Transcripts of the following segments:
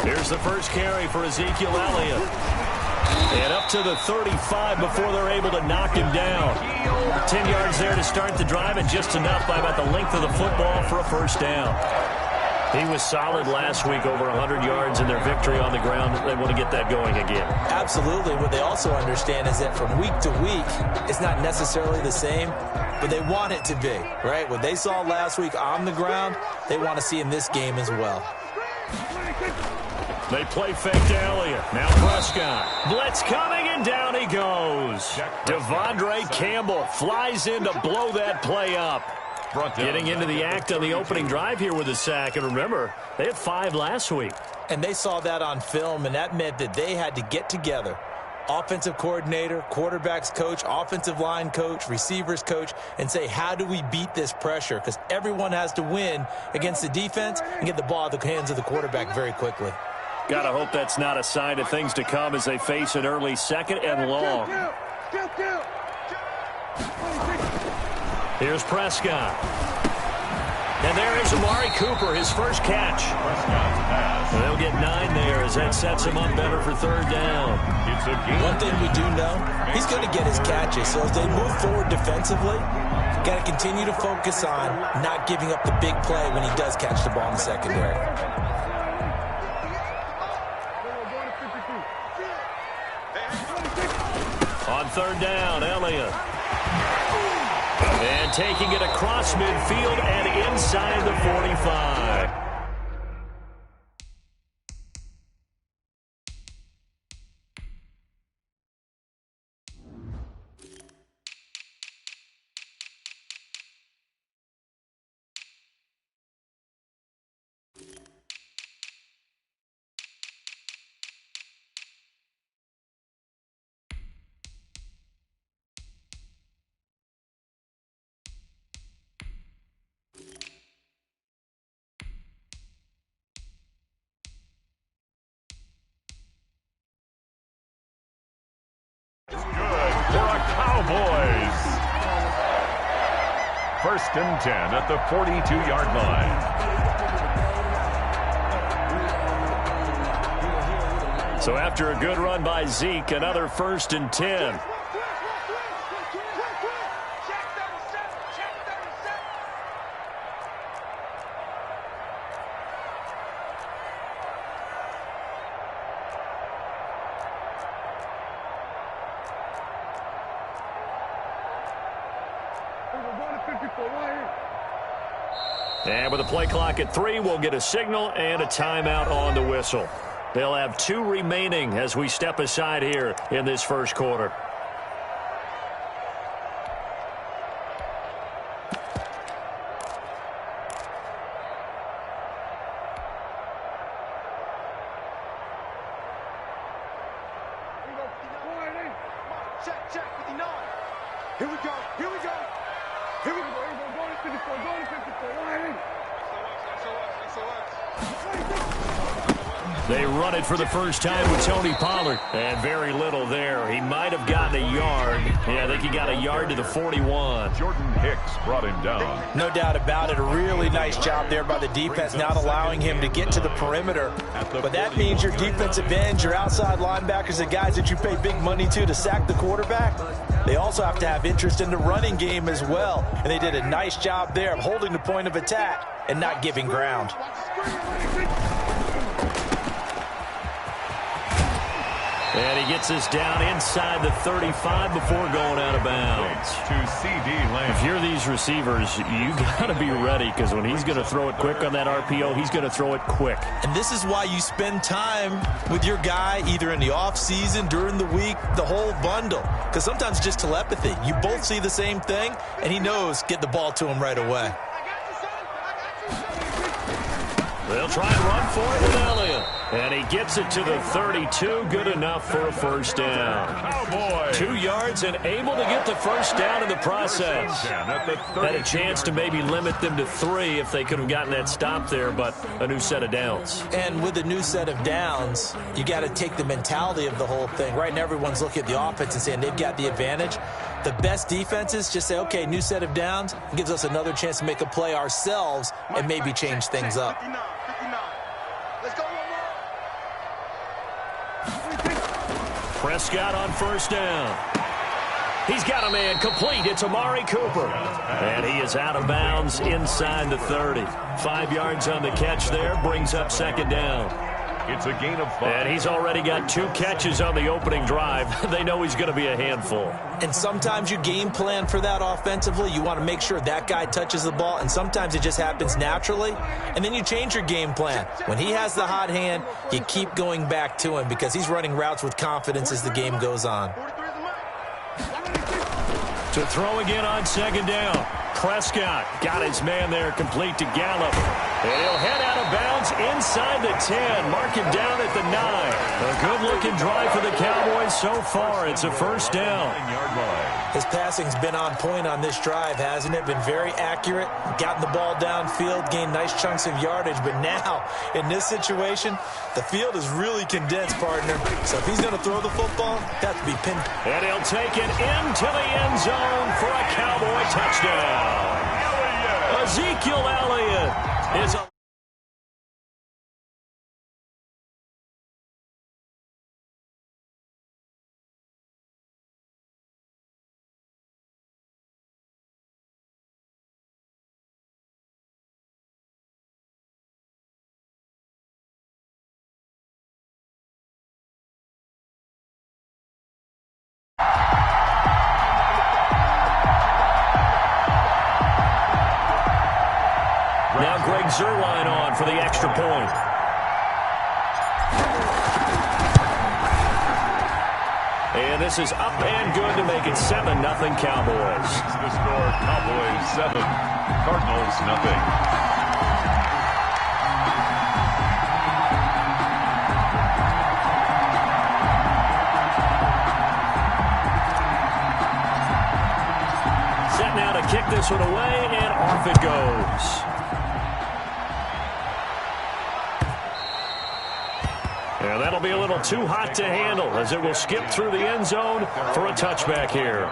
Here's the first carry for Ezekiel Elliott. And up to the 35 before they're able to knock him down. 10 yards there to start the drive, and just enough by about the length of the football for a first down. He was solid last week, over 100 yards in their victory on the ground. They want to get that going again. Absolutely. What they also understand is that from week to week, it's not necessarily the same, but they want it to be, right? What they saw last week on the ground, they want to see in this game as well. They play fake to Elliott. Now Prescott. Blitz coming, and down he goes. Devondre Campbell flies in to blow that play up. Getting into the act on the opening drive here with a sack. And remember, they had 5 last week. And they saw that on film, and that meant that they had to get together. Offensive coordinator, quarterbacks coach, offensive line coach, receivers coach, and say, how do we beat this pressure? Because everyone has to win against the defense and get the ball out of the hands of the quarterback very quickly. Gotta hope that's not a sign of things to come as they face an early second and long. Here's Prescott. And there is Amari Cooper, his first catch. They'll get 9 there as that sets him up better for third down. One thing we do know, he's going to get his catches. So as they move forward defensively, got to continue to focus on not giving up the big play when he does catch the ball in the secondary. On third down, Elliott. And taking it across midfield and inside the 45. Cowboys. First and 10 at the 42-yard line. So after a good run by Zeke, another first and 10. And with the play clock at 3, we'll get a signal and a timeout on the whistle. They'll have 2 remaining as we step aside here in this first quarter. Check, 59. Here we go. Here we go. Here we go. Go to 54. Go to 54. They run it for the first time with Tony Pollard. And very little there. He might have gotten a yard. Yeah, I think he got a yard to the 41. Jordan Hicks brought him down. No doubt about it. A really nice job there by the defense, not allowing him to get to the perimeter. But that means your defensive ends, your outside linebackers, the guys that you pay big money to sack the quarterback, they also have to have interest in the running game as well. And they did a nice job there of holding the point of attack and not giving ground. And he gets us down inside the 35 before going out of bounds. To CD Lamb. If you're these receivers, you got to be ready, because when he's going to throw it quick on that RPO, he's going to throw it quick. And this is why you spend time with your guy either in the offseason, during the week, the whole bundle. Because sometimes it's just telepathy. You both see the same thing, and he knows get the ball to him right away. They'll try and run for it with Elliott. And he gets it to the 32, good enough for a first down. Cowboys. 2 yards and able to get the first down in the process. Had a chance to maybe limit them to 3 if they could have gotten that stop there, but a new set of downs. And with a new set of downs, you got to take the mentality of the whole thing. Right now, everyone's looking at the offense and saying they've got the advantage. The best defenses just say, okay, new set of downs, gives us another chance to make a play ourselves and maybe change things up. 59. Let's go one more. Prescott on first down. He's got a man complete. It's Amari Cooper. And he is out of bounds inside the 30. 5 yards on the catch there, brings up second down. It's a gain of 5. And he's already got 2 catches on the opening drive. They know he's going to be a handful. And sometimes you game plan for that offensively. You want to make sure that guy touches the ball, and sometimes it just happens naturally. And then you change your game plan. When he has the hot hand, you keep going back to him because he's running routes with confidence as the game goes on. To throw again on second down. Prescott got his man there complete to Gallup. And he'll head out of bounds inside the 10. Mark him down at the 9. A good-looking drive for the Cowboys so far. It's a first down. His passing's been on point on this drive, hasn't it? Been very accurate, gotten the ball downfield, gained nice chunks of yardage. But now, in this situation, the field is really condensed, partner. So if he's going to throw the football, that to be pinned. And he'll take it into the end zone for a Cowboy touchdown. Ezekiel Elliott is a... Now Greg Zuerlein on for the extra point. And this is up and good to make it 7-0 Cowboys. The score, Cowboys 7, Cardinals nothing. Set now to kick this one away, and off it goes. And that'll be a little too hot to handle as it will skip through the end zone for a touchback here.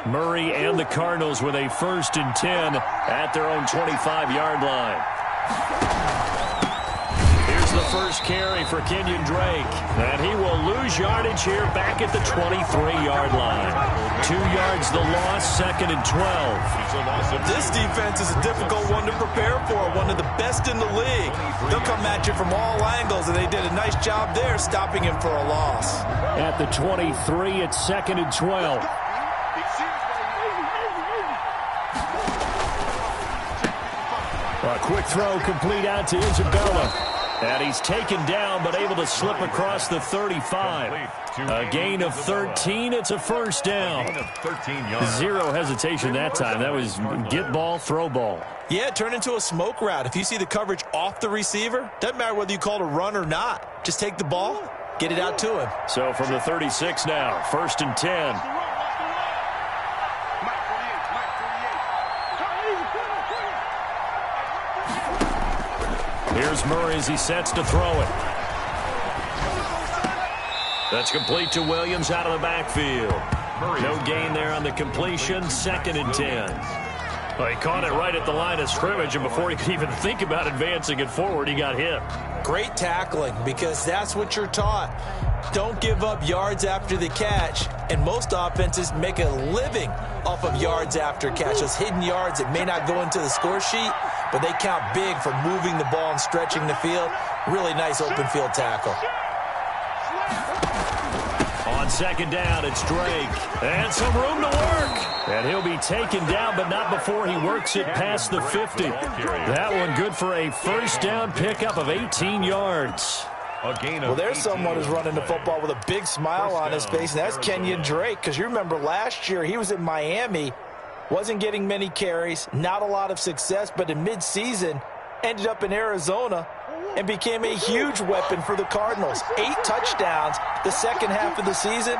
Murray and the Cardinals with a 1st and 10 at their own 25-yard line. Here's the first carry for Kenyon Drake. And he will lose yardage here back at the 23-yard line. 2 yards the loss, 2nd and 12. This defense is a difficult one to prepare for, one of the best in the league. They'll come at you from all angles, and they did a nice job there stopping him for a loss. At the 23, it's 2nd and 12. A quick throw complete out to Isabella. And he's taken down, but able to slip across the 35. A gain of 13. It's a first down. 0 hesitation that time. That was get ball, throw ball. Yeah, it turned into a smoke route. If you see the coverage off the receiver, doesn't matter whether you call it a run or not. Just take the ball, get it out to him. So from the 36 now, 1st and 10. Here's Murray as he sets to throw it. That's complete to Williams out of the backfield. No gain there on the completion, 2nd and 10. Well, he caught it right at the line of scrimmage, and before he could even think about advancing it forward, he got hit. Great tackling, because that's what you're taught. Don't give up yards after the catch, and most offenses make a living off of yards after catch. Those hidden yards that may not go into the score sheet, but they count big for moving the ball and stretching the field. Really nice open field tackle. On 2nd down, it's Drake. And some room to work. And he'll be taken down, but not before he works it past the 50. That one good for a first down pickup of 18 yards. Well, there's someone who's running the football with a big smile on his face, and that's Kenyon Drake, because you remember last year he was in Miami Wasn't getting many carries, not a lot of success, but in midseason ended up in Arizona and became a huge weapon for the Cardinals. 8 touchdowns the second half of the season,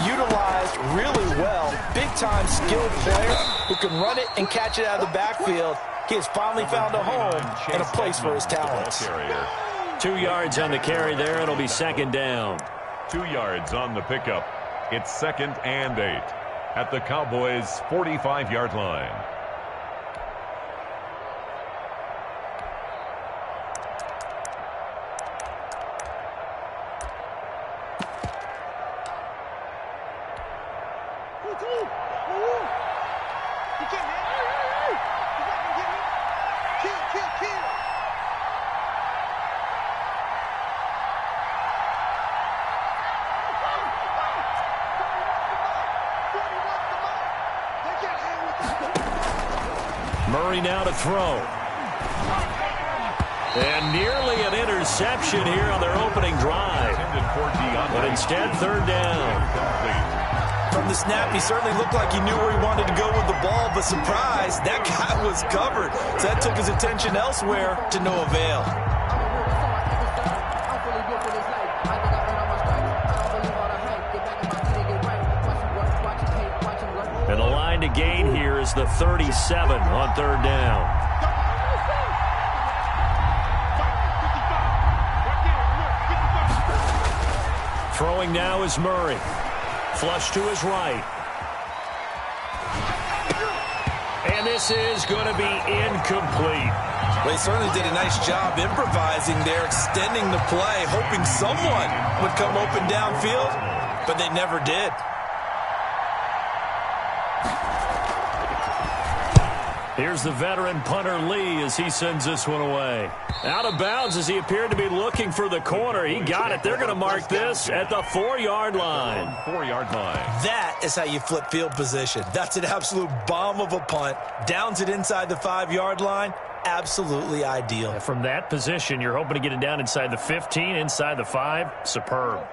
utilized really well. Big-time skilled player who can run it and catch it out of the backfield. He has finally found a home and a place for his talents. 2 yards on the carry there. It'll be second down. 2 yards on the pickup. It's 2nd and 8 at the Cowboys' 45-yard line. Murray now to throw. And nearly an interception here on their opening drive. But instead, third down. From the snap, he certainly looked like he knew where he wanted to go with the ball, but surprise, that guy was covered. So that took his attention elsewhere to no avail. And the line to gain here is the 37 on third down. Throwing now is Murray. Flush to his right. And this is going to be incomplete. Well, he certainly did a nice job improvising there, extending the play, hoping someone would come open downfield, but they never did. Here's the veteran punter Lee as he sends this one away. Out of bounds as he appeared to be looking for the corner. He got it. They're going to mark this at the 4-yard line. 4-yard line. That is how you flip field position. That's an absolute bomb of a punt. Downs it inside the 5-yard line. Absolutely ideal. From that position, you're hoping to get it down inside the 15, inside the 5. Superb.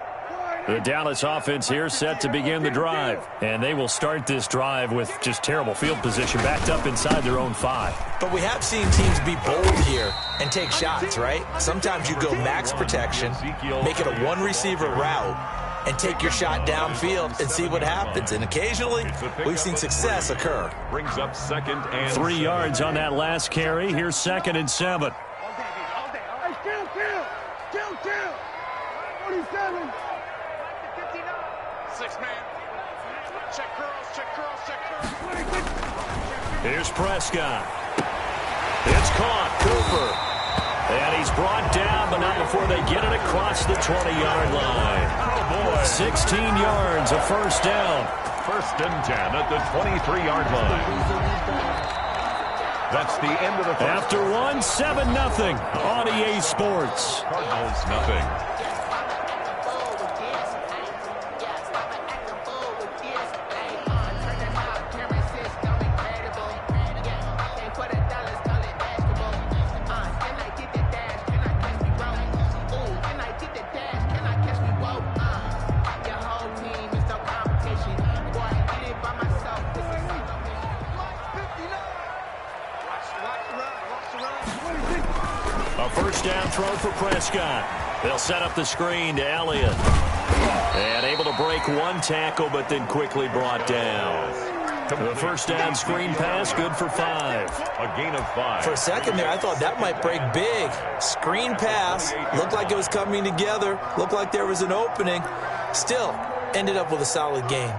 The Dallas offense here set to begin the drive. And they will start this drive with just terrible field position backed up inside their own 5. But we have seen teams be bold here and take shots, right? Sometimes you go max protection, make it a one-receiver route, and take your shot downfield and see what happens. And occasionally, we've seen success occur. Brings up 2nd and 3 yards on that last carry. Here's 2nd and 7. Still. 47. 6-man. Check curls. Here's Prescott. It's caught. Cooper. And he's brought down, but not before they get it across the 20-yard line. 16 yards, a first down. 1st and 10 at the 23-yard line. That's the end of the first. After one, 7-0 on EA Sports. Cardinals nothing. Down throw for Prescott. They'll set up the screen to Elliott. And able to break one tackle, but then quickly brought down. The first down screen pass, good for 5. A gain of 5. For a second there, I thought that might break big. Screen pass. Looked like it was coming together. Looked like there was an opening. Still, ended up with a solid gain.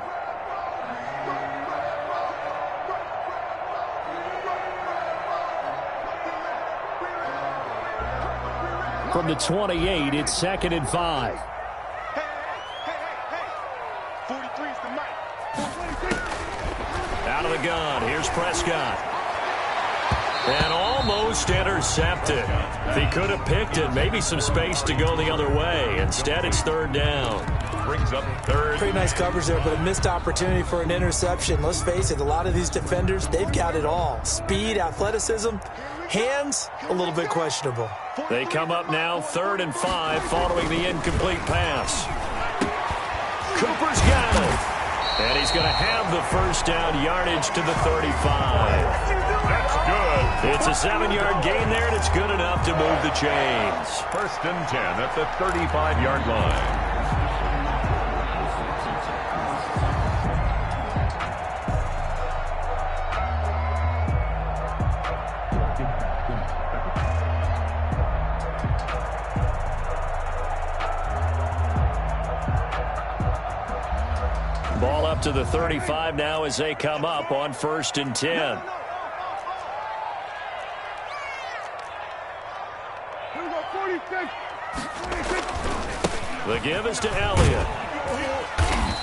From the 28, it's 2nd and 5. Hey. 43 is the mic. 426. Out of the gun, here's Prescott. And almost intercepted. If he could have picked it, maybe some space to go the other way. Instead, it's 3rd down. Brings up 3rd. Pretty nice coverage there, but a missed opportunity for an interception. Let's face it, a lot of these defenders, they've got it all. Speed, athleticism, hands, a little bit questionable. They come up now, 3rd and 5, following the incomplete pass. Cooper's got it. And he's going to have the first down, yardage to the 35. That's good. It's a 7-yard gain there, and it's good enough to move the chains. First and 10 at the 35-yard line. Ball up to the 35 now as they come up on first and 10. Here we go, 46. The give is to Elliott.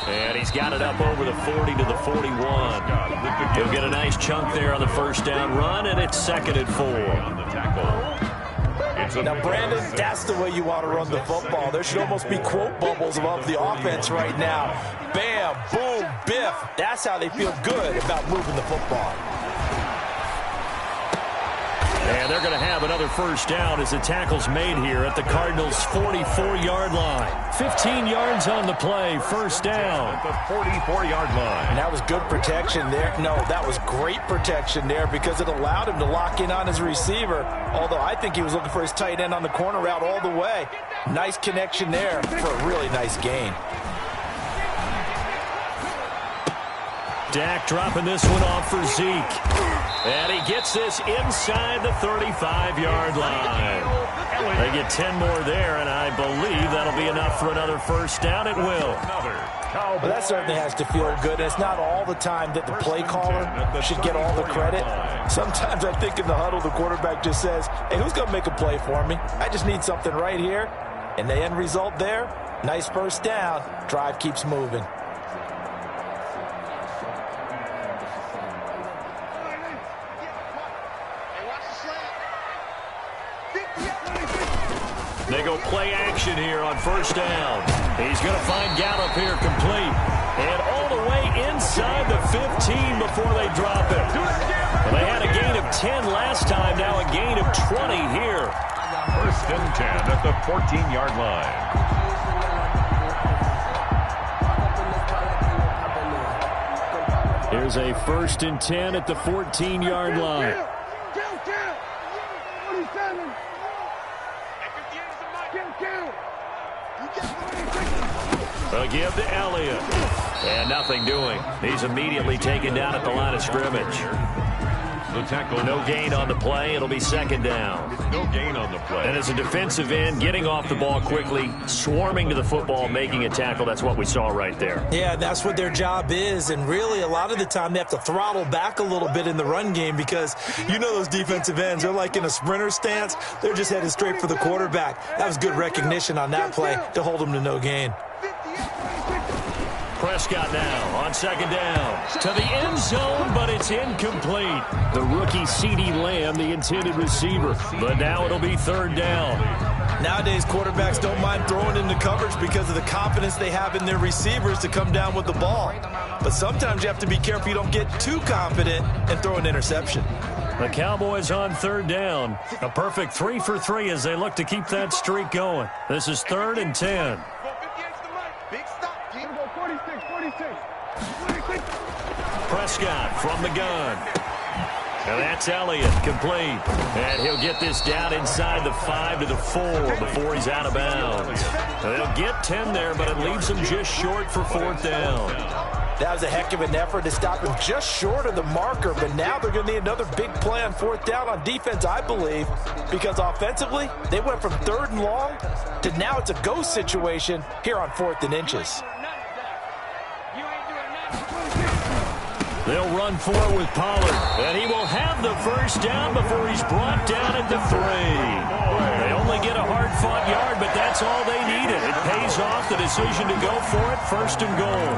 And he's got it up over the 40 to the 41. He'll get a nice chunk there on the first down run, and it's 2nd and 4. On the tackle. Now, Brandon, that's the way you want to run the football. There should almost be quote bubbles above the offense right now. Bam, boom, biff. That's how they feel good about moving the football. And they're going to have another first down as the tackle's made here at the Cardinals' 44-yard line. 15 yards on the play, first down. At the 44-yard line. And that was good protection there. No, that was great protection there because it allowed him to lock in on his receiver, although I think he was looking for his tight end on the corner route all the way. Nice connection there for a really nice gain. Dak dropping this one off for Zeke. And he gets this inside the 35-yard line. They get 10 more there, and I believe that'll be enough for another first down. It will. Well, that certainly has to feel good. It's not all the time that the play caller should get all the credit. Sometimes I think in the huddle, the quarterback just says, hey, who's going to make a play for me? I just need something right here. And the end result there, nice first down. Drive keeps moving. They go play action here on first down. He's going to find Gallup here complete. And all the way inside the 15 before they drop it. And they had a gain of 10 last time, now a gain of 20 here. First and 10 at the 14-yard line. Here's a first and 10 at the 14-yard line. A give to Elliott. And nothing doing. He's immediately taken down at the line of scrimmage. The tackle. No gain on the play. It'll be second down. No gain on the play. And as a defensive end, getting off the ball quickly, swarming to the football, making a tackle, that's what we saw right there. Yeah, that's what their job is. And really, a lot of the time, they have to throttle back a little bit in the run game because you know those defensive ends, they're like in a sprinter stance. They're just headed straight for the quarterback. That was good recognition on that play to hold them to no gain. Prescott now on second down to the end zone, but it's incomplete. The rookie CeeDee Lamb, the intended receiver, but now it'll be third down. Nowadays, quarterbacks don't mind throwing into coverage because of the confidence they have in their receivers to come down with the ball. But sometimes you have to be careful you don't get too confident and throw an interception. The Cowboys on third down. A perfect 3 for 3 as they look to keep that streak going. This is 3rd and 10. Prescott from the gun. And that's Elliott complete. And he'll get this down inside the 5 to the 4 before he's out of bounds. They'll get 10 there, but it leaves him just short for fourth down. That was a heck of an effort to stop him just short of the marker, but now they're going to need another big play on fourth down on defense, I believe, because offensively, they went from 3rd and long to now it's a ghost situation here on 4th and inches. They'll run for it with Pollard, and he will have the first down before he's brought down at the 3. They only get a hard-fought yard, but that's all they needed. It pays off the decision to go for it, 1st and goal.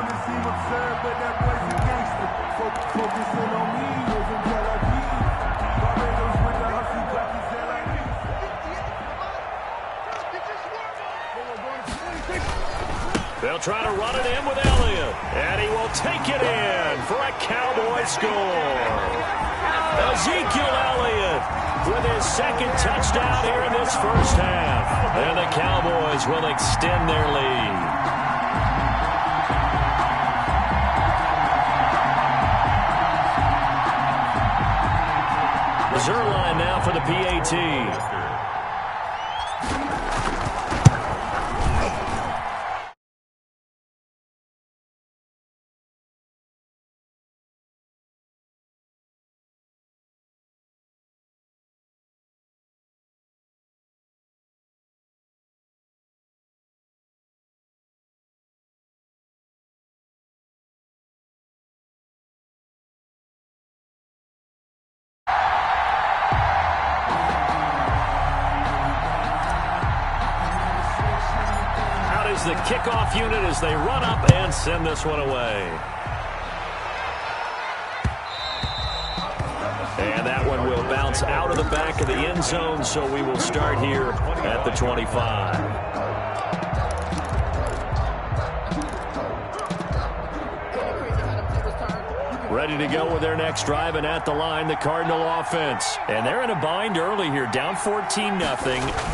They'll try to run it in with Elliott, and he will take it in for a Cowboy score. Ezekiel Elliott with his 2nd touchdown here in this first half. And the Cowboys will extend their lead. Zerline now for the PAT. The kickoff unit as they run up and send this one away. And that one will bounce out of the back of the end zone, so we will start here at the 25. Ready to go with their next drive, and at the line, the Cardinal offense. And they're in a bind early here, down 14-0.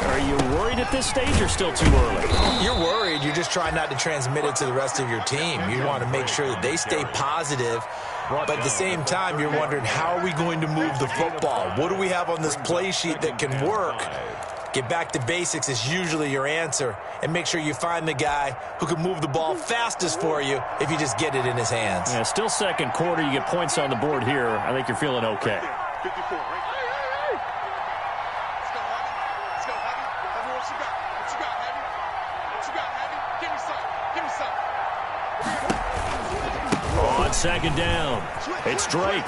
Are you worried at this stage or still too early? You're worried. You're just trying not to transmit it to the rest of your team. You want to make sure that they stay positive, but at the same time, you're wondering, how are we going to move the football? What do we have on this play sheet that can work? Get back to basics is usually your answer, and make sure you find the guy who can move the ball fastest for you if you just get it in his hands. Yeah, still second quarter. You get points on the board here. I think you're feeling okay. 54, right? Let's go, Heavy. Let's go, Heavy. Everyone, what you got? What you got, Heavy? What you got, Heavy? Give me some. Give me some. On second down, it's Drake.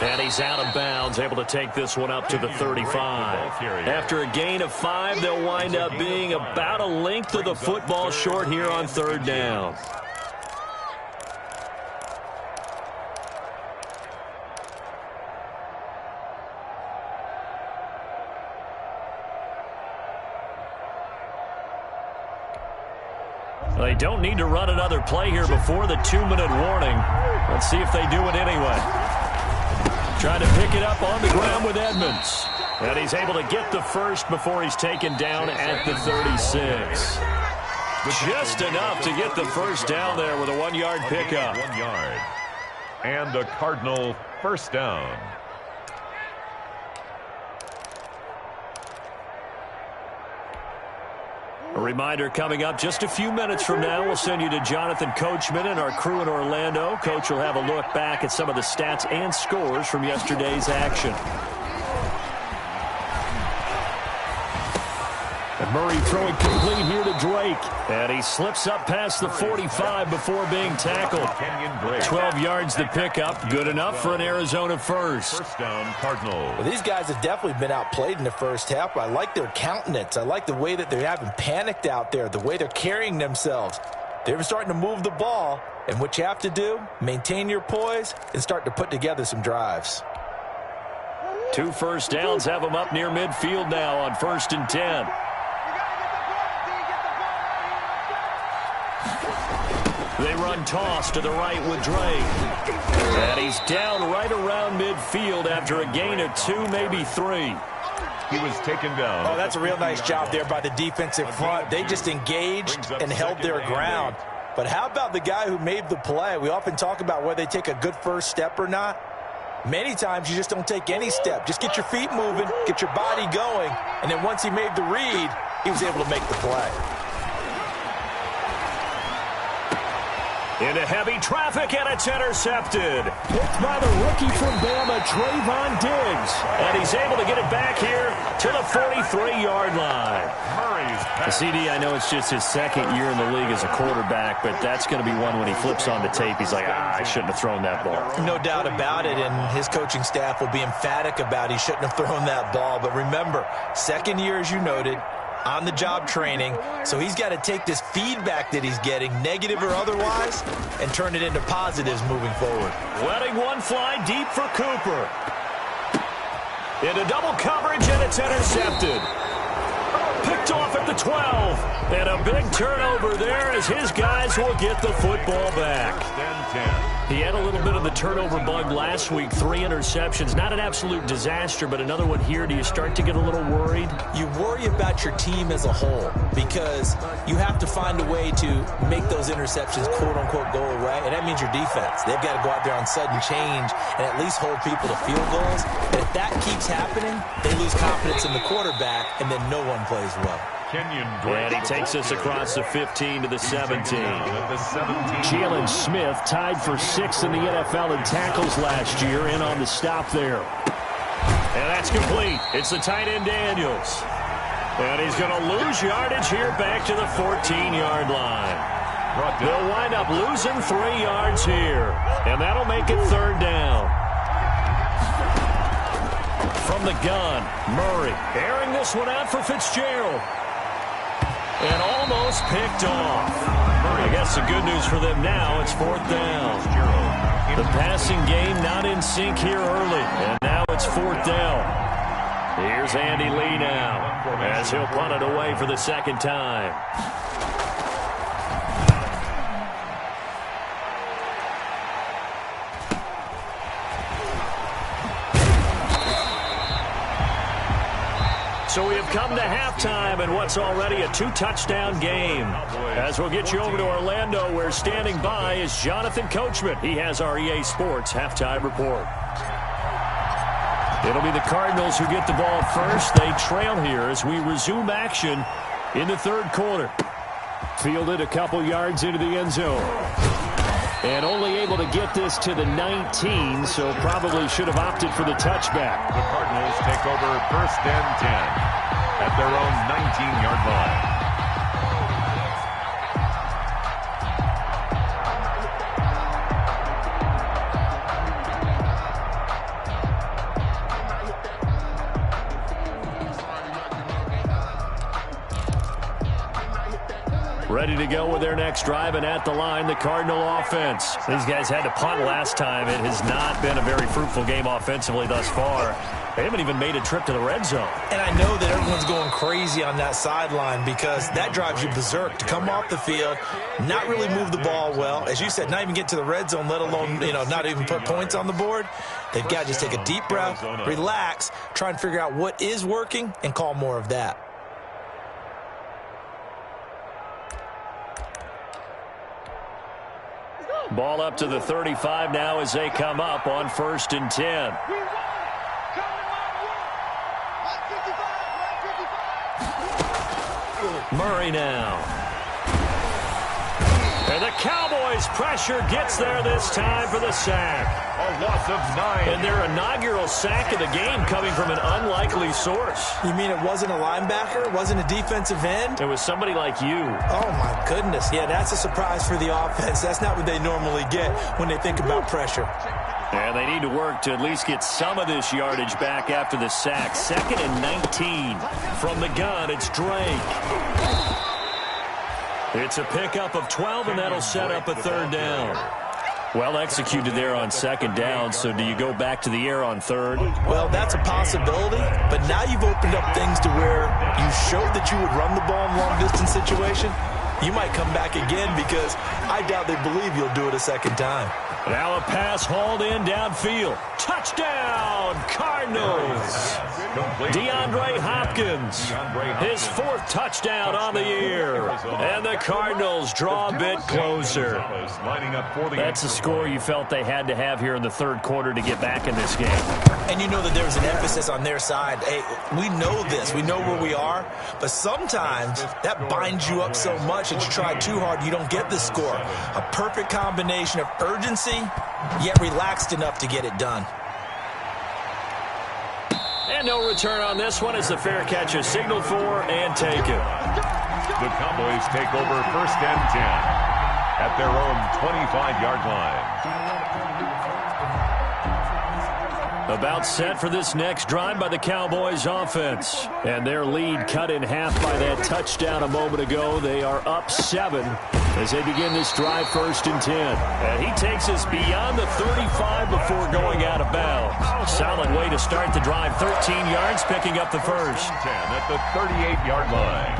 And he's out of bounds, able to take this one up to the 35. After a gain of 5, they'll wind up being about a length of the football short here on third down. They don't need to run another play here before the 2-minute warning. Let's see if they do it anyway. Trying to pick it up on the ground with Edmonds. And he's able to get the first before he's taken down at the 36. Just enough to get the first down there with a 1-yard pickup. 1 yard. And a Cardinal first down. A reminder coming up just a few minutes from now, we'll send you to Jonathan Coachman and our crew in Orlando. Coach will have a look back at some of the stats and scores from yesterday's action. And Murray throwing complete here to Drake. And he slips up past the 45 before being tackled. 12 yards the pickup. Good enough for an Arizona first. First down, Cardinal. Well, these guys have definitely been outplayed in the first half. I like their countenance. I like the way that they haven't panicked out there, the way they're carrying themselves. They're starting to move the ball. And what you have to do, maintain your poise and start to put together some drives. 2 first downs have them up near midfield now on 1st and 10. They run toss to the right with Drake. And he's down right around midfield after a gain of 2, maybe 3. He was taken down. Oh, that's a real nice job there by the defensive front. They just engaged and held their ground. But how about the guy who made the play? We often talk about whether they take a good first step or not. Many times you just don't take any step. Just get your feet moving, get your body going, and then once he made the read, he was able to make the play. Into heavy traffic, and it's intercepted. Picked by the rookie from Bama, Trayvon Diggs. And he's able to get it back here to the 43-yard line. The CD, I know it's just his second year in the league as a quarterback, but that's going to be one when he flips on the tape, he's like, I shouldn't have thrown that ball. No doubt about it, and his coaching staff will be emphatic about he shouldn't have thrown that ball. But remember, second year, as you noted, on-the-job training, so he's got to take this feedback that he's getting, negative or otherwise, and turn it into positives moving forward. Letting one fly deep for Cooper. Into double coverage, and it's intercepted. Picked off at the 12. And a big turnover there as his guys will get the football back. He had a little bit of the turnover bug last week, 3 interceptions. Not an absolute disaster, but another one here. Do you start to get a little worried? You worry about your team as a whole because you have to find a way to make those interceptions, quote-unquote, go away, and that means your defense. They've got to go out there on sudden change and at least hold people to field goals. And if that keeps happening, they lose confidence in the quarterback, and then no one plays well. And he takes us across the 15 to the 17. Jalen Smith tied for 6th in the NFL in tackles last year, in on the stop there. And that's complete. It's the tight end Daniels. And he's going to lose yardage here back to the 14-yard line. They'll wind up losing 3 yards here. And that'll make it 3rd down. From the gun, Murray airing this one out for Fitzgerald. And almost picked off. I guess the good news for them now, it's 4th down. The passing game not in sync here early. And now it's 4th down. Here's Andy Lee now as he'll punt it away for the 2nd time. So we have come to halftime in what's already a 2-touchdown game. As we'll get you over to Orlando, where standing by is Jonathan Coachman. He has our EA Sports halftime report. It'll be the Cardinals who get the ball first. They trail here as we resume action in the 3rd quarter. Fielded a couple yards into the end zone. And only able to get this to the 19, so probably should have opted for the touchback. The Cardinals take over 1st and 10 at their own 19-yard line. Ready to go with their next drive, and at the line, the Cardinal offense. These guys had to punt last time. It has not been a very fruitful game offensively thus far. They haven't even made a trip to the red zone. And I know that everyone's going crazy on that sideline because that drives you berserk to come off the field, not really move the ball well. As you said, not even get to the red zone, let alone, not even put points on the board. They've got to just take a deep breath, relax, try and figure out what is working, and call more of that. Ball up to the 35 now as they come up on 1st and 10. Murray now. And the Cowboys' pressure gets there this time for the sack. A loss of 9. And their inaugural sack of the game coming from an unlikely source. You mean it wasn't a linebacker? It wasn't a defensive end? It was somebody like you. Oh, my goodness. Yeah, that's a surprise for the offense. That's not what they normally get when they think about pressure. And they need to work to at least get some of this yardage back after the sack. 2nd and 19. From the gun, it's Drake. It's a pickup of 12, and that'll set up a 3rd down. Well executed there on 2nd down, so do you go back to the air on 3rd? Well, that's a possibility, but now you've opened up things to where you showed that you would run the ball in long-distance situation. You might come back again because I doubt they believe you'll do it a 2nd time. Now a pass hauled in downfield. Touchdown, Cardinals. DeAndre Hopkins, his 4th touchdown on the year. And the Cardinals draw a bit closer. That's a score you felt they had to have here in the 3rd quarter to get back in this game. And you know that there's an emphasis on their side. Hey, we know this. We know where we are. But sometimes that binds you up so much that you try too hard, you don't get the score. A perfect combination of urgency, yet relaxed enough to get it done. And no return on this one as the fair catch is signaled for and taken. The Cowboys take over 1st and 10 at their own 25-yard line. About set for this next drive by the Cowboys offense. And their lead cut in half by that touchdown a moment ago. They are up 7 as they begin this drive 1st and 10. And he takes us beyond the 35 before going out of bounds. Solid way to start the drive. 13 yards, picking up the first. 10 at the 38-yard line.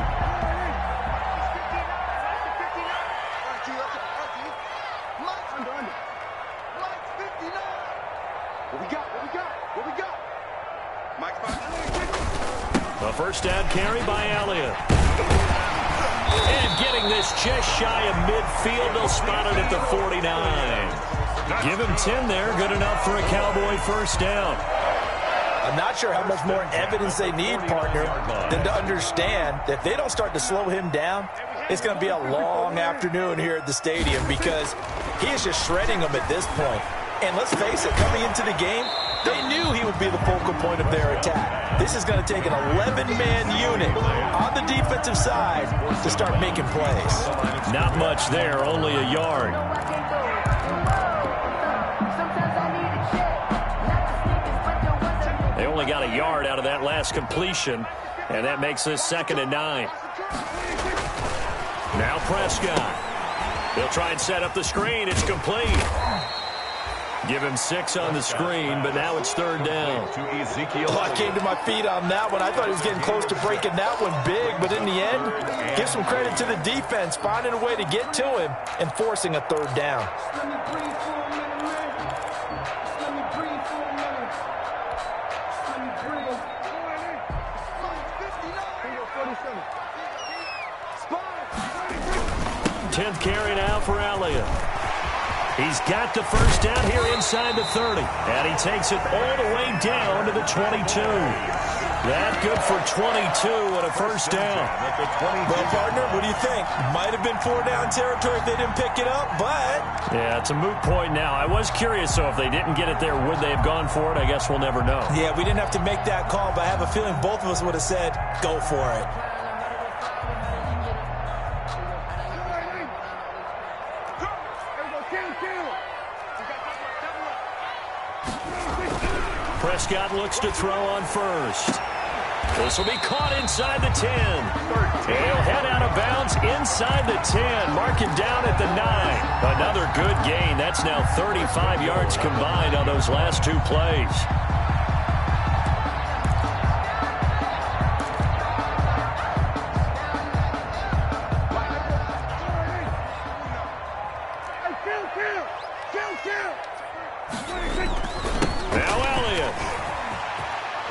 First down carry by Elliott. And getting this just shy of midfield. They'll spot it at the 49. Give him 10 there. Good enough for a Cowboy first down. I'm not sure how much more evidence they need, partner, than to understand that if they don't start to slow him down, it's going to be a long afternoon here at the stadium because he is just shredding them at this point. And let's face it, coming into the game, they knew he would be the focal point of their attack. This is going to take an 11-man unit on the defensive side to start making plays. Not much there, only a yard. They only got a yard out of that last completion, and that makes this 2nd and 9. Now Prescott. He'll try and set up the screen. It's complete. Give him 6 on the screen, but now it's 3rd down. I came to my feet on that one. I thought he was getting close to breaking that one big, but in the end, give some credit to the defense, finding a way to get to him and forcing a 3rd down. Tenth carry now for Elliott. He's got the first down here inside the 30. And he takes it all the way down to the 22. That good for 22 and a first down. Well, partner, what do you think? Might have been 4-down territory if they didn't pick it up, but... Yeah, it's a moot point now. I was curious, so if they didn't get it there, would they have gone for it? I guess we'll never know. Yeah, we didn't have to make that call, but I have a feeling both of us would have said, go for it. Prescott looks to throw on first. This will be caught inside the 10. He'll head out of bounds inside the 10. Mark him down at the 9. Another good gain. That's now 35 yards combined on those last 2 plays.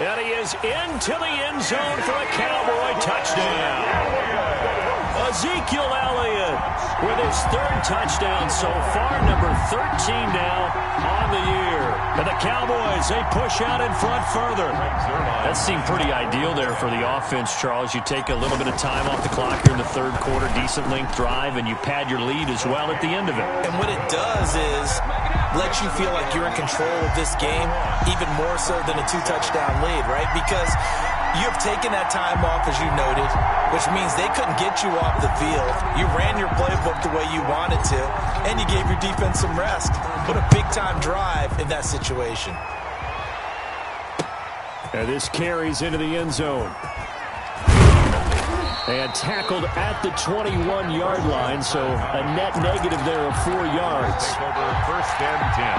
And he is into the end zone for a Cowboy touchdown. Ezekiel Elliott with his 3rd touchdown so far, number 13 now on the year. And the Cowboys, they push out in front further. That seemed pretty ideal there for the offense, Charles. You take a little bit of time off the clock here in the 3rd quarter, decent length drive, and you pad your lead as well at the end of it. And what it does is let you feel like you're in control of this game, even more so than a 2-touchdown lead, right? Because you have taken that time off, as you noted, which means they couldn't get you off the field. You ran your playbook the way you wanted to, and you gave your defense some rest. What a big-time drive in that situation. And this carries into the end zone. And tackled at the 21-yard line, so a net negative there of 4 yards. Over 1st and 10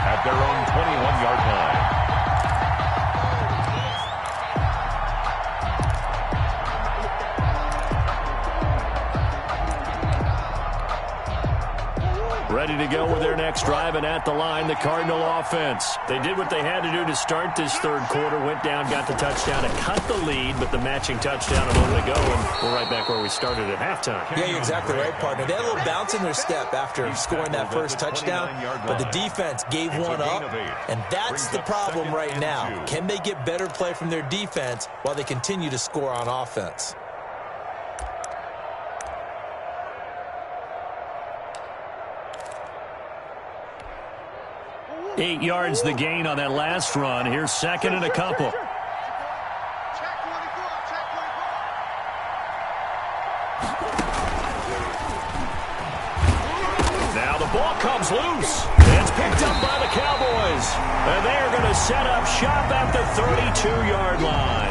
at their own 21-yard line. Ready to go with their next drive, and at the line, the Cardinal offense. They did what they had to do to start this 3rd quarter, went down, got the touchdown, and cut the lead, but the matching touchdown a moment ago, and we're right back where we started at halftime. Yeah, you're exactly right, partner. They had a little bounce in their step after scoring that first touchdown, but the defense gave one up, and that's the problem right now. Can they get better play from their defense while they continue to score on offense? 8 yards the gain on that last run. Here's 2nd and a couple. Now the ball comes loose. It's picked up by the Cowboys. And they're going to set up shop at the 32-yard line.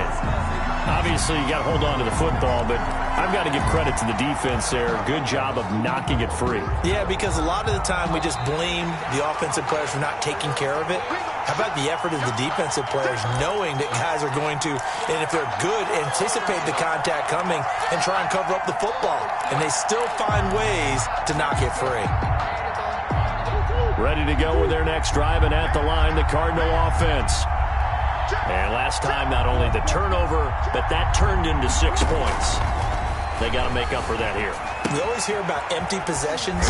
Obviously, you got to hold on to the football, but I've got to give credit to the defense there. Good job of knocking it free. Yeah, because a lot of the time we just blame the offensive players for not taking care of it. How about the effort of the defensive players knowing that guys are going to, and if they're good, anticipate the contact coming and try and cover up the football. And they still find ways to knock it free. Ready to go with their next drive, and at the line, the Cardinal offense. And last time, not only the turnover, but that turned into 6 points. They got to make up for that here. We always hear about empty possessions,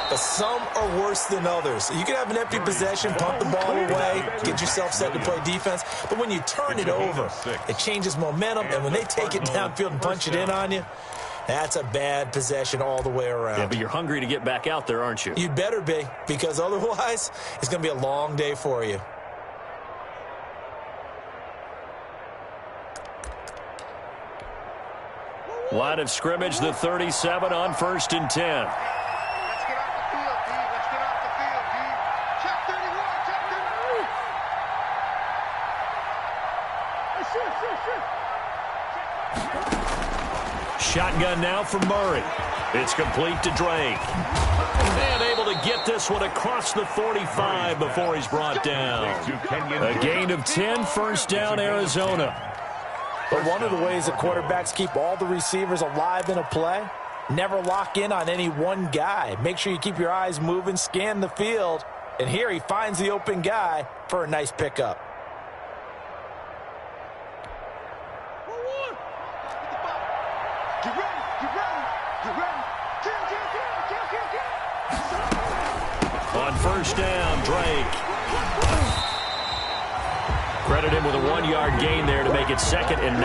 but some are worse than others. You can have an empty possession, punt the ball away, get yourself set to play defense, but when you turn it over, it changes momentum, and when they take it downfield and punch it in on you, that's a bad possession all the way around. Yeah, but you're hungry to get back out there, aren't you? You'd better be, because otherwise, it's going to be a long day for you. Line of scrimmage, the 37 on 1st and 10. Let's get off the field, D. Let's get off the field, D. Check 31, check 31. Shotgun now for Murray. It's complete to Drake. And able to get this one across the 45 before he's brought down. A gain of 10, first down, Arizona. But one of the ways that quarterbacks keep all the receivers alive in a play, never lock in on any one guy. Make sure you keep your eyes moving, scan the field. And here he finds the open guy for a nice pickup. Get ready, get ready, get ready. Kill. On first down, Drake. Credit him with a 1-yard gain there to make it 2nd and 9.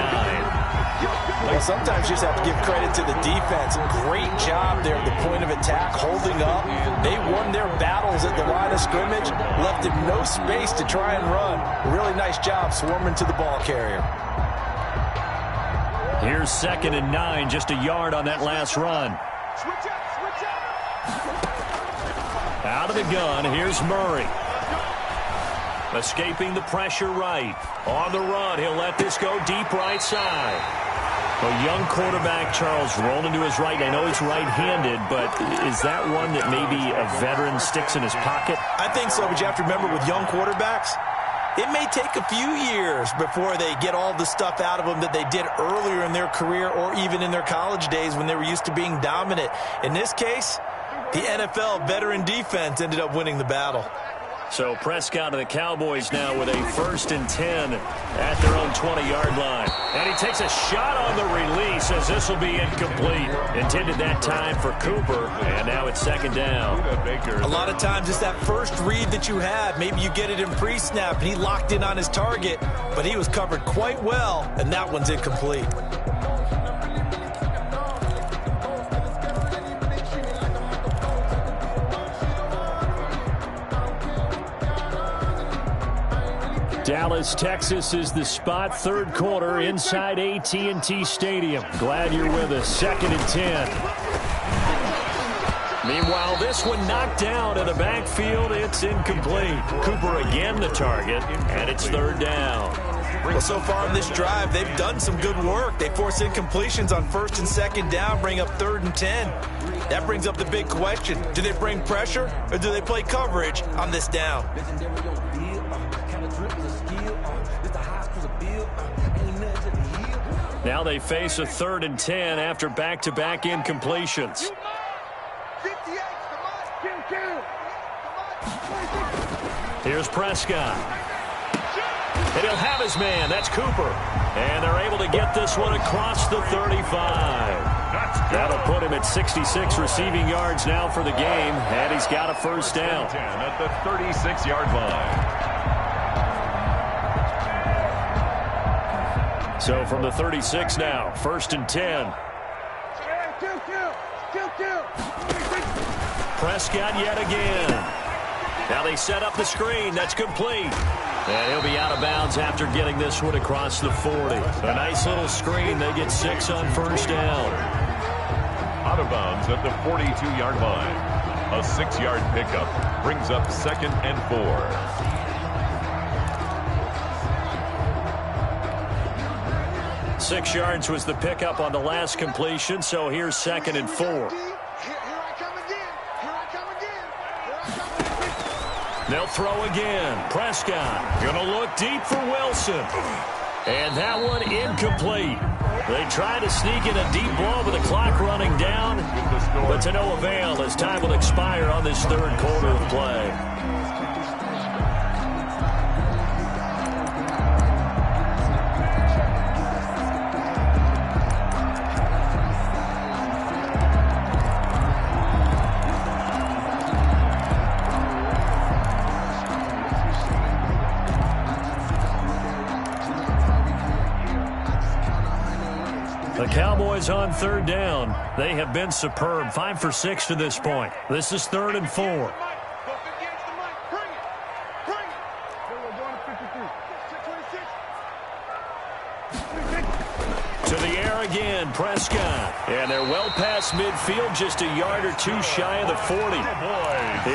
Well, sometimes you just have to give credit to the defense. Great job there at the point of attack, holding up. They won their battles at the line of scrimmage, left him no space to try and run. Really nice job swarming to the ball carrier. Here's 2nd and 9, just a yard on that last run. Switch up, switch up. Out of the gun, here's Murray. Escaping the pressure right. On the run, he'll let this go deep right side. A young quarterback, Charles, rolling to his right. I know he's right-handed, but is that one that maybe a veteran sticks in his pocket? I think so, but you have to remember with young quarterbacks, it may take a few years before they get all the stuff out of them that they did earlier in their career or even in their college days when they were used to being dominant. In this case, the NFL veteran defense ended up winning the battle. So Prescott and the Cowboys now with a 1st and 10 at their own 20-yard line. And he takes a shot on the release as this will be incomplete. Intended that time for Cooper, and now it's 2nd down. A lot of times it's that first read that you have. Maybe you get it in pre-snap, and he locked in on his target, but he was covered quite well, and that one's incomplete. Dallas, Texas is the spot. 3rd quarter inside AT&T Stadium. Glad you're with us. 2nd and 10. Meanwhile, this one knocked down in the backfield. It's incomplete. Cooper again the target, and it's 3rd down. Well, so far in this drive, they've done some good work. They force incompletions on 1st and 2nd down, bring up 3rd and 10. That brings up the big question. Do they bring pressure, or do they play coverage on this down? Now they face a 3rd and 10 after back-to-back incompletions. 58, come on. Kill. Here's Prescott. And he'll have his man. That's Cooper. And they're able to get this one across the 35. That'll put him at 66 receiving yards now for the game. And he's got a 1st down. At the 36-yard line. So from the 36 now, 1st and 10. Kill. Prescott yet again. Now they set up the screen. That's complete. And he'll be out of bounds after getting this one across the 40. A nice little screen. They get 6 on 1st down. Out of bounds at the 42-yard line. A 6-yard pickup brings up 2nd and 4. 6 yards was the pickup on the last completion, so here's 2nd and 4. Here I come again. They'll throw again. Prescott gonna look deep for Wilson. And that one incomplete. They try to sneak in a deep ball with the clock running down, but to no avail as time will expire on this 3rd quarter of play. Cowboys on third down. They have been superb. 5 for 6 to this point. This is 3rd and 4. To the air again, Prescott. And they're well past midfield, just a yard or two shy of the 40.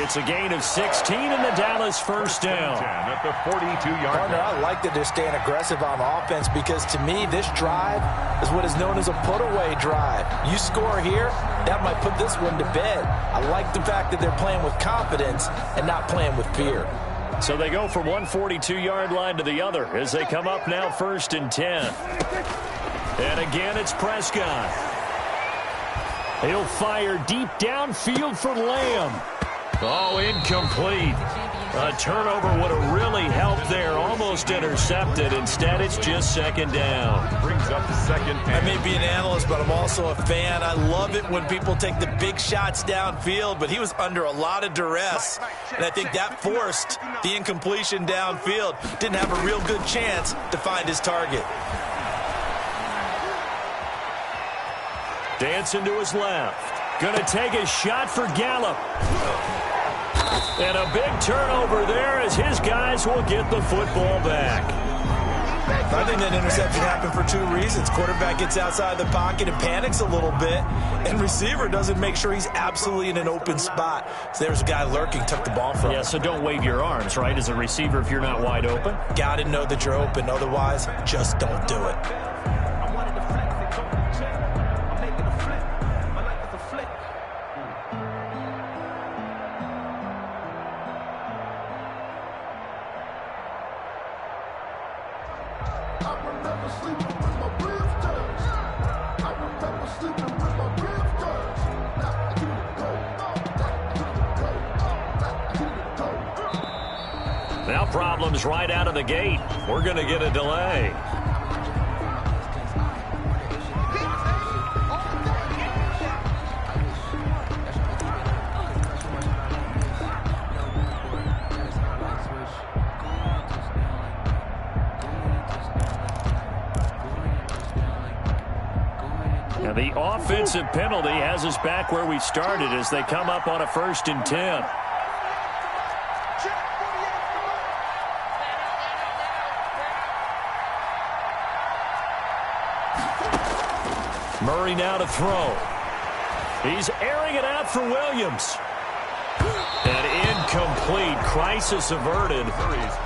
It's a gain of 16 and the Dallas first down. At the 42-yard Partner, I like that they're staying aggressive on offense because to me, this drive is what is known as a put-away drive. You score here, that might put this one to bed. I like the fact that they're playing with confidence and not playing with fear. So they go from one 42-yard line to the other as they come up now 1st and 10. And again, it's Prescott. He'll fire deep downfield for Lamb. Oh, incomplete. A turnover would have really helped there. Almost intercepted. Instead, it's just 2nd down. Brings up the 2nd. I may be an analyst, but I'm also a fan. I love it when people take the big shots downfield, but he was under a lot of duress. And I think that forced the incompletion downfield. Didn't have a real good chance to find his target. Dancing to his left. Going to take a shot for Gallup. And a big turnover there as his guys will get the football back. I think that interception happened for 2 reasons. Quarterback gets outside the pocket and panics a little bit, and receiver doesn't make sure he's absolutely in an open spot. So there's a guy lurking, took the ball from him. Yeah, so don't wave your arms, right, as a receiver if you're not wide open. Got to know that you're open. Otherwise, just don't do it. Now problems right out of the gate. We're going to get a delay. Now the offensive penalty has us back where we started as they come up on a 1st and 10. Murray now to throw. He's airing it out for Williams. And incomplete. Crisis averted.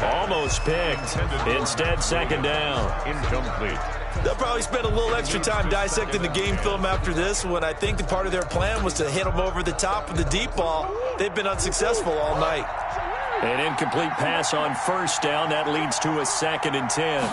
Almost picked. Instead, 2nd down. Incomplete. They'll probably spend a little extra time dissecting the game film after this one. I think the part of their plan was to hit them over the top of the deep ball. They've been unsuccessful all night. An incomplete pass on 1st down. That leads to a 2nd and 10.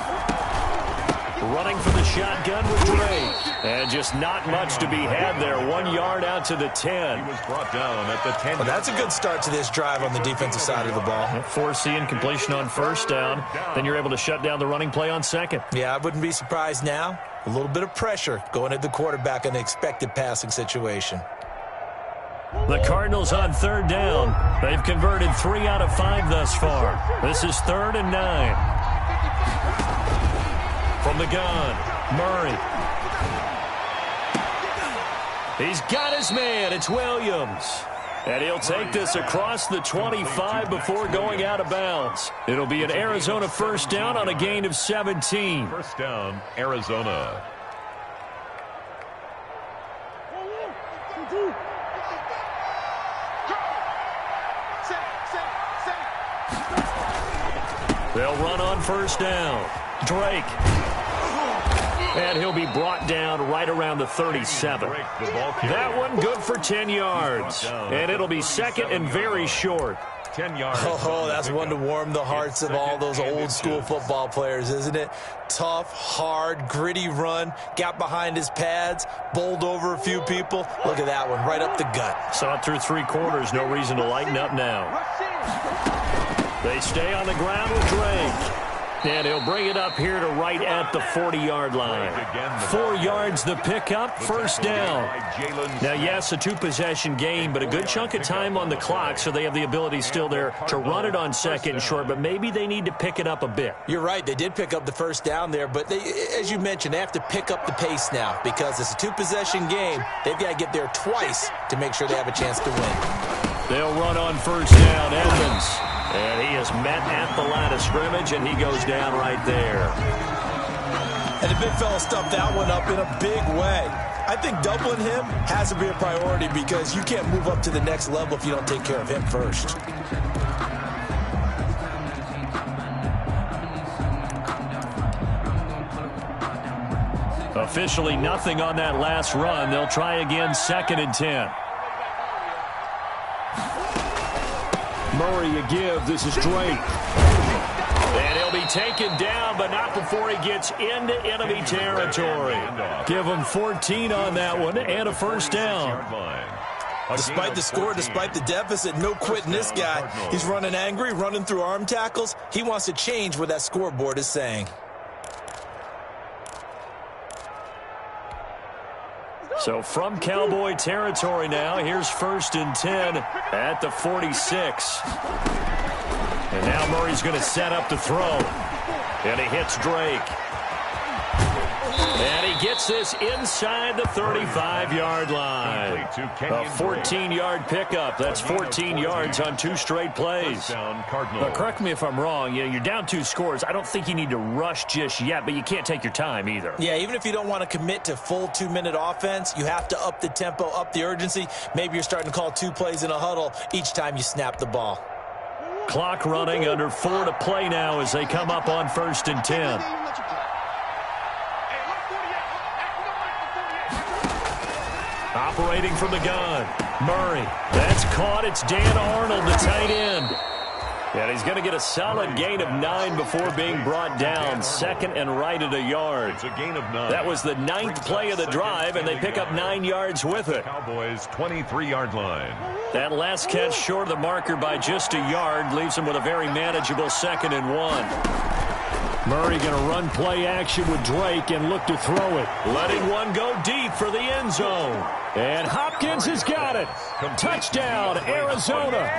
Running for the shotgun with Drake. And just not much to be had there. 1 yard out to the 10. He was brought down at the 10. Well, that's a good start to this drive on the defensive side of the ball. Force the incompletion on 1st down. Then you're able to shut down the running play on 2nd. Yeah, I wouldn't be surprised now. A little bit of pressure going at the quarterback in an expected passing situation. The Cardinals on 3rd down. They've converted 3 out of 5 thus far. This is 3rd and 9. From the gun, Murray. He's got his man. It's Williams. And he'll take this across the 25 before going out of bounds. It'll be an Arizona 1st down on a gain of 17. 1st down, Arizona. They'll run on 1st down. Drake. And he'll be brought down right around the 37. That one good for 10 yards. And it'll be 2nd and very short. 10 yards. Oh, that's one to warm the hearts of all those old school football players, isn't it? Tough, hard, gritty run. Got behind his pads, bowled over a few people. Look at that one, right up the gut. Saw it through 3 quarters. No reason to lighten up now. They stay on the ground with Drake. And he'll bring it up here to right at the 40-yard line. 4 yards the pickup, first down. Now, yes, a two-possession game, but a good chunk of time on the clock, so they have the ability still there to run it on second and short, but maybe they need to pick it up a bit. You're right. They did pick up the first down there, but they, as you mentioned, they have to pick up the pace now because it's a two-possession game. They've got to get there twice to make sure they have a chance to win. They'll run on first down, Edmonds. And he is met at the line of scrimmage, and he goes down right there. And the big fella stuffed that one up in a big way. I think doubling him has to be a priority because you can't move up to the next level if you don't take care of him first. Officially nothing on that last run. They'll try again, 2nd and 10. Murray a give. This is Drake. And he'll be taken down, but not before he gets into enemy territory. Give him 14 on that one and a first down. Despite the score, despite the deficit, no quitting this guy. He's running angry, running through arm tackles. He wants to change what that scoreboard is saying. So from Cowboy territory now, here's 1st and 10 at the 46. And now Murray's going to set up to throw. And he hits Drake. And he gets this inside the 35-yard line. A 14-yard pickup. That's 14 yards on 2 straight plays. But correct me if I'm wrong. You know, you're down 2 scores. I don't think you need to rush just yet, but you can't take your time either. Yeah, even if you don't want to commit to full 2-minute offense, you have to up the tempo, up the urgency. Maybe you're starting to call 2 plays in a huddle each time you snap the ball. Clock running, under 4 to play now as they come up on 1st and 10. Operating from the gun, Murray. That's caught. It's Dan Arnold, the tight end. And he's going to get a solid gain of 9 before being brought down. 2nd and right at a yard. It's a gain of 9. That was the 9th play of the drive, and they pick up 9 yards with it. Cowboys 23-yard line. That last catch short of the marker by just a yard leaves him with a very manageable 2nd and 1. Murray going to run play action with Drake and look to throw it. Letting one go deep for the end zone. And Hopkins has got it. Touchdown, Arizona.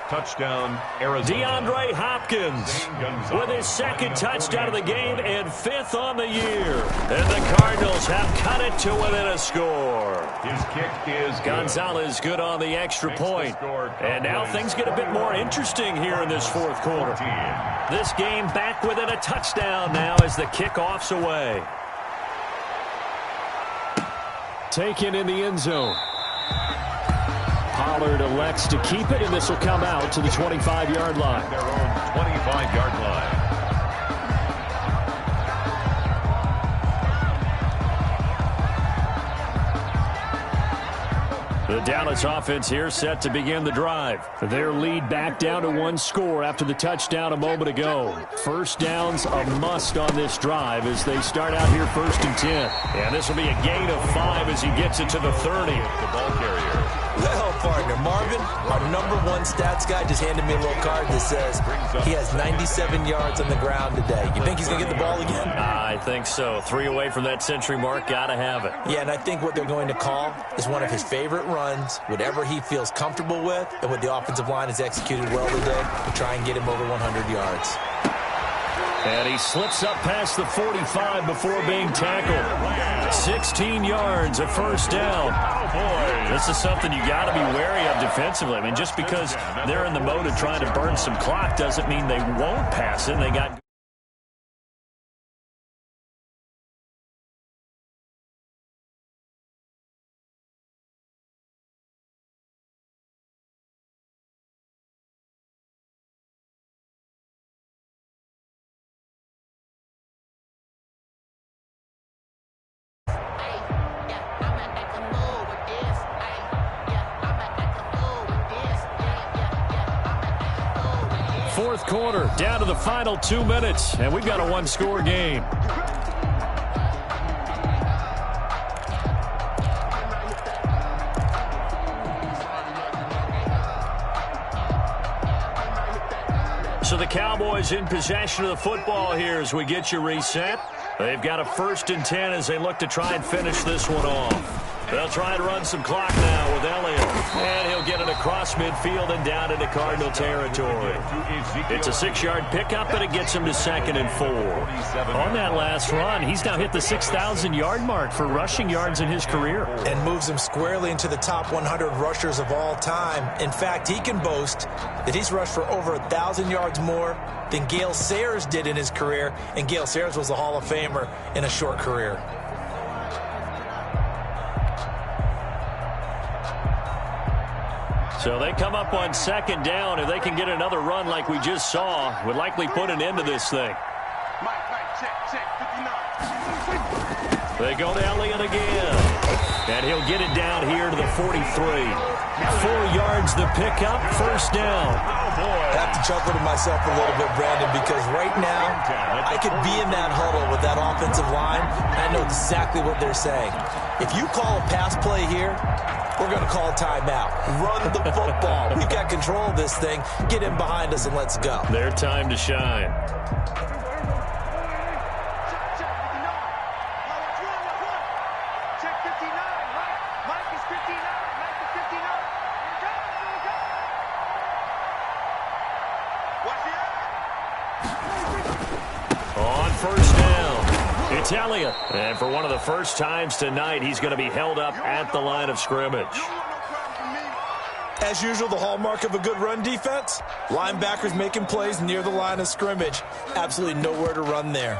Touchdown, Arizona. DeAndre Hopkins with his 2nd touchdown of the game and 5th on the year. And the Cardinals have cut it to within a score. His kick is good. Gonzalez good on the extra point. And now things get a bit more interesting here in this 4th quarter. This game back within a touchdown now as the kickoff's away. Taken in the end zone. Pollard elects to keep it, and this will come out to the 25-yard line. Their own 25-yard line. The Dallas offense here set to begin the drive. Their lead back down to 1 score after the touchdown a moment ago. First down's a must on this drive as they start out here 1st and 10. And this will be a gain of 5 as he gets it to the 30. The ball carrier. Well, partner, Marvin, our #1 stats guy, just handed me a little card that says he has 97 yards on the ground today. You think he's going to get the ball again? I think so. 3 away from that century mark. Got to have it. Yeah, and I think what they're going to call is one of his favorite runs, whatever he feels comfortable with, and what the offensive line has executed well today to try and get him over 100 yards. And he slips up past the 45 before being tackled. 16 yards, a first down. This is something you got to be wary of defensively. I mean, just because they're in the mode of trying to burn some clock doesn't mean they won't pass it. They got fourth quarter, down to the final 2 minutes, and we've got a 1-score game. So the Cowboys in possession of the football here as we get you reset. They've got a 1st and 10 as they look to try and finish this one off. They'll try and run some clock now with Elliott. And he'll get it across midfield and down into Cardinal territory. It's a 6-yard pickup, and it gets him to 2nd and 4. On that last run, he's now hit the 6,000-yard mark for rushing yards in his career. And moves him squarely into the top 100 rushers of all time. In fact, he can boast that he's rushed for over 1,000 yards more than Gale Sayers did in his career. And Gale Sayers was a Hall of Famer in a short career. So they come up on 2nd down. If they can get another run like we just saw, would likely put an end to this thing. Check, 59. They go to Elliott again. And he'll get it down here to the 43. 4 yards the pickup, 1st down. I have to chuckle to myself a little bit, Brandon, because right now I could be in that huddle with that offensive line. I know exactly what they're saying. If you call a pass play here, we're going to call a timeout. Run the football. We've got control of this thing. Get in behind us and let's go. Their time to shine. Check 59. Mike is 59. Mike is 59. Watch the On 1st down, it's Elliott. And for one of the first times tonight, he's going to be held up at the line of scrimmage. As usual, the hallmark of a good run defense, linebackers making plays near the line of scrimmage. Absolutely nowhere to run there.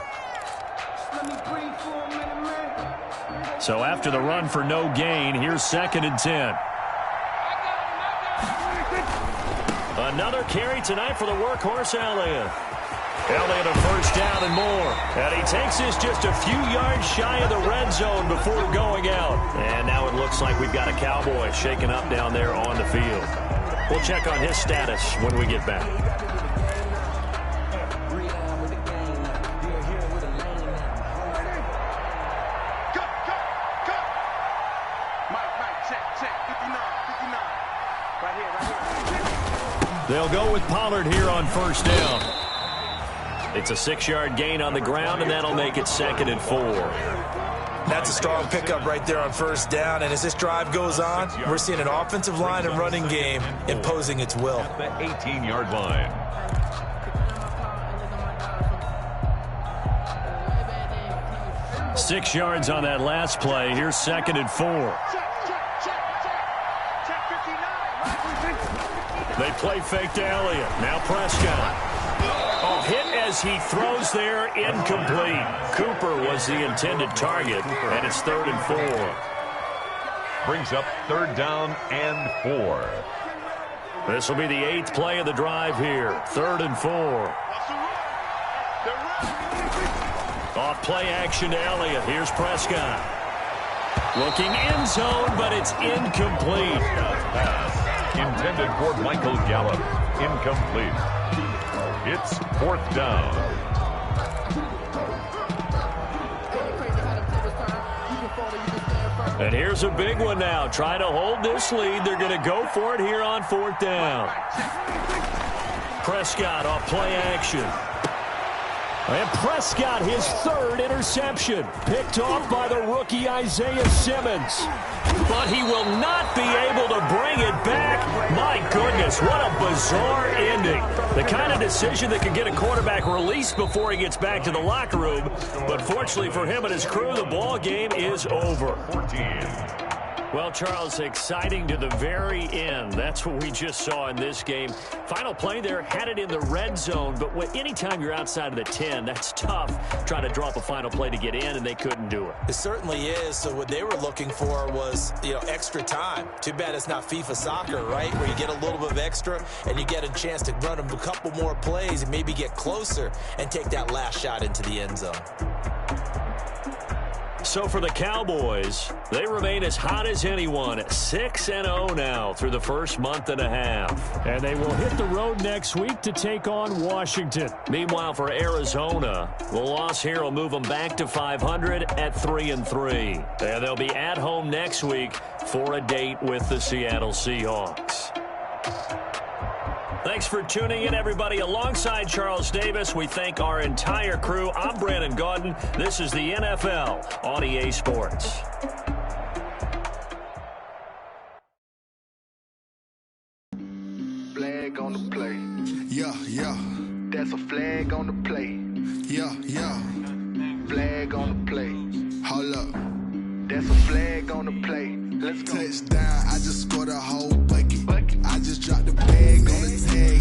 So after the run for no gain, here's 2nd and 10. Another carry tonight for the workhorse Elliott. Elliott a 1st down and more. And he takes this just a few yards shy of the red zone before going out. And now it looks like we've got a Cowboy shaken up down there on the field. We'll check on his status when we get back. They'll go with Pollard here on 1st down. It's a 6-yard gain on the ground, and that'll make it 2nd and 4. That's a strong pickup right there on 1st down. And as this drive goes on, we're seeing an offensive line and running game imposing its will. The 18-yard line. Six yards on that last play. Here's 2nd and 4. They play fake to Elliott. Now Prescott. Hit as he throws there, incomplete. Cooper was the intended target, and it's 3rd and 4. Brings up 3rd down and 4. This will be the 8th play of the drive here. 3rd and 4. Off play action to Elliott. Here's Prescott. Looking end zone, but it's incomplete. Pass intended for Michael Gallup. Incomplete. It's 4th down. And here's a big one now. Trying to hold this lead. They're going to go for it here on 4th down. Prescott off play action. And Prescott, his 3rd interception. Picked off by the rookie Isaiah Simmons. But he will not be able to bring it back. My goodness, what a bizarre ending. The kind of decision that can get a quarterback released before he gets back to the locker room. But fortunately for him and his crew, the ball game is over. 14. Well, Charles, exciting to the very end. That's what we just saw in this game. Final play there, had it in the red zone, but anytime you're outside of the 10, that's tough trying to drop a final play to get in, and they couldn't do it. It certainly is. So what they were looking for was, extra time. Too bad it's not FIFA soccer, right, where you get a little bit of extra and you get a chance to run a couple more plays and maybe get closer and take that last shot into the end zone. So for the Cowboys, they remain as hot as anyone, 6-0 now through the first month and a half. And they will hit the road next week to take on Washington. Meanwhile, for Arizona, the loss here will move them back to 500 at 3-3. And they'll be at home next week for a date with the Seattle Seahawks. Thanks for tuning in, everybody. Alongside Charles Davis, we thank our entire crew. I'm Brandon Gaudin. This is the NFL on EA Sports. Flag on the play. Yeah, yeah. That's a flag on the play. Yeah, yeah. Flag on the play. Hold up. That's a flag on the play. Let's go. Touchdown, I just scored a whole bucket. I just dropped the bag on the tag.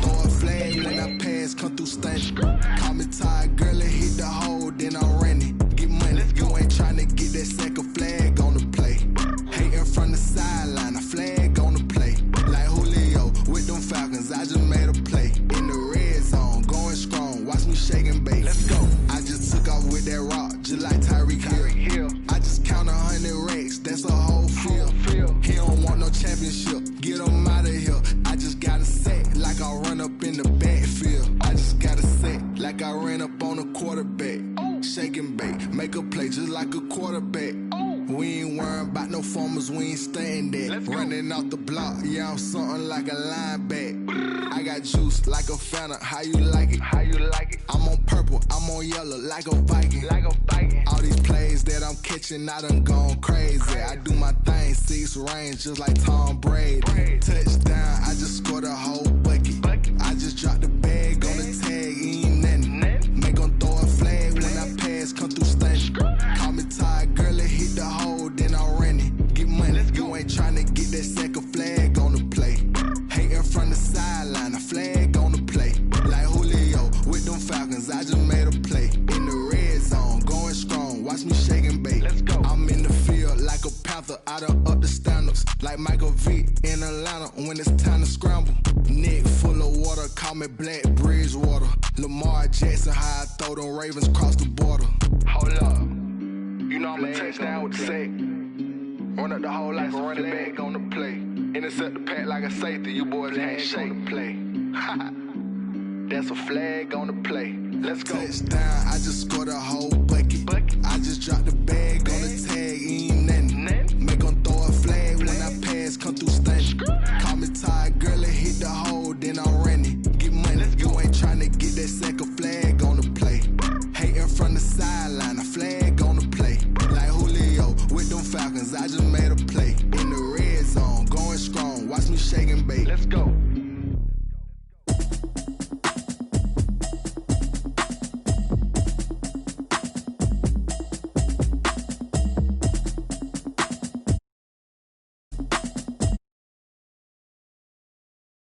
Throw a flag when I pass, come through stunning. Call me tired, girl, and hit the hole, then I'm running. Get money, you ain't trying to get that second flag on the play. Hating from the sideline, a flag on the play. Like Julio with them Falcons, I just made a play. In the red zone, going strong, watch me shake and bake. Let's go. I just took off with that rock, just like Tyreek Hill. I just count 100 racks, that's a whole field. He don't want no championship, get him out of here. I just got a set, like I run up in the backfield. I just got a set, like I ran up on a quarterback. Shake and bake, make a play just like a quarterback. We ain't worrying about no formers, we ain't staying there. Running off the block, yeah, I'm something like a linebacker. I got juice like a Fanta, how you like it? How you like it? I'm on purple, I'm on yellow, like a Viking. Like a Viking. All these plays that I'm catching, I done gone crazy. I do my thing, 6 range, just like Tom Brady. Touchdown, I just scored a whole bucket. I just dropped the bag on the tag, ain't nothing. Make 'em throw a flag when I pass, come through stunning. Call me tired, girl, and hit the hole, then I'm running. Get money, you ain't trying to get that second flag on the play. Hating from the sideline, a flag on the play. Like Julio with them Falcons, I just made a play. In the red zone, going strong, watch me shake and bake. Let's go. I'm in the field like a Panther, I done up the standards. Like Michael Vick in Atlanta when it's time to scramble. Neck full of water, call me Black Bridgewater. Lamar Jackson, how I throw them Ravens cross the border. Hold up. You know I'm a touchdown with the sack. Run up the hole like a running back on the play. Intercept the pack like a safety, you boys can't shake the play. That's a flag on the play. Let's go. Touchdown, I just scored a whole bucket. I just dropped the bag on the tag, ain't nothing. Make 'em throw a flag when I pass, come through stunning. Call me tired, girl, and hit the hole, then I'm running. Get money, you ain't trying to get that second flag on the play. Hating from the sideline, a flag on the play. Like Julio with them Falcons, I just made